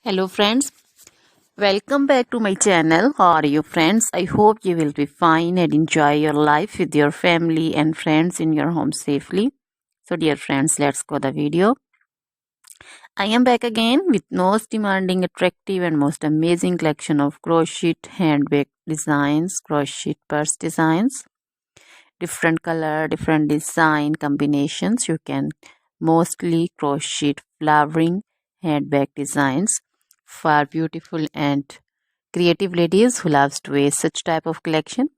Hello friends, welcome back to my channel. How are you friends? I hope you will be fine and enjoy your life with your family and friends in your home safely. So dear friends, let's go the video. I am back again with most demanding, attractive and most amazing collection of crochet handbag designs, crochet purse designs, different color, different design combinations. You can mostly crochet flowering handbag designs for beautiful and creative ladies who loves to wear such type of collection.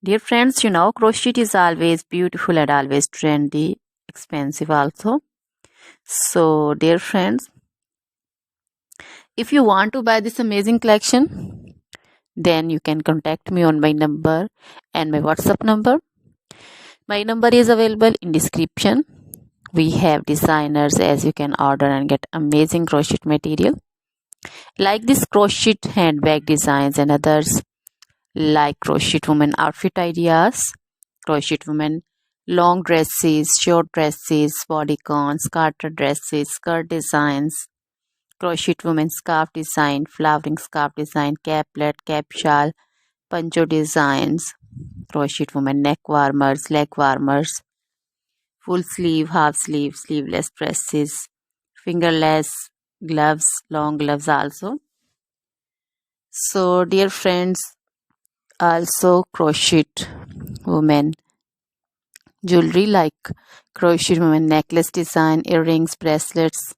Dear friends, you know crochet is always beautiful and always trendy, expensive also. So dear friends, if you want to buy this amazing collection, then you can contact me on my number and my WhatsApp number. My number is available in description. We have designers as you can order and get amazing crochet material like this crochet handbag designs and others like crochet woman outfit ideas, crochet woman long dresses, short dresses, bodycons, garter dresses, skirt designs, crochet woman scarf design, flowering scarf design, caplet, cap shawl, poncho designs, crochet woman neck warmers, leg warmers, full sleeve, half sleeve, sleeveless dresses, fingerless gloves, long gloves also. So dear friends, also crochet women jewelry like crochet women necklace design, earrings, bracelets,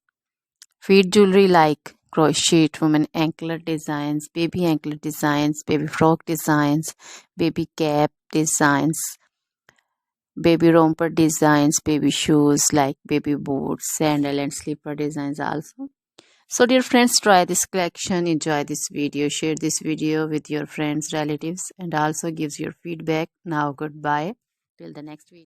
feet jewelry like crochet women anklet designs, baby frock designs, baby cap designs, baby romper designs, baby shoes like baby boots, sandal and slipper designs also. So dear friends, try this collection, enjoy this video, share this video with your friends, relatives and also gives your feedback. Now goodbye till the next video.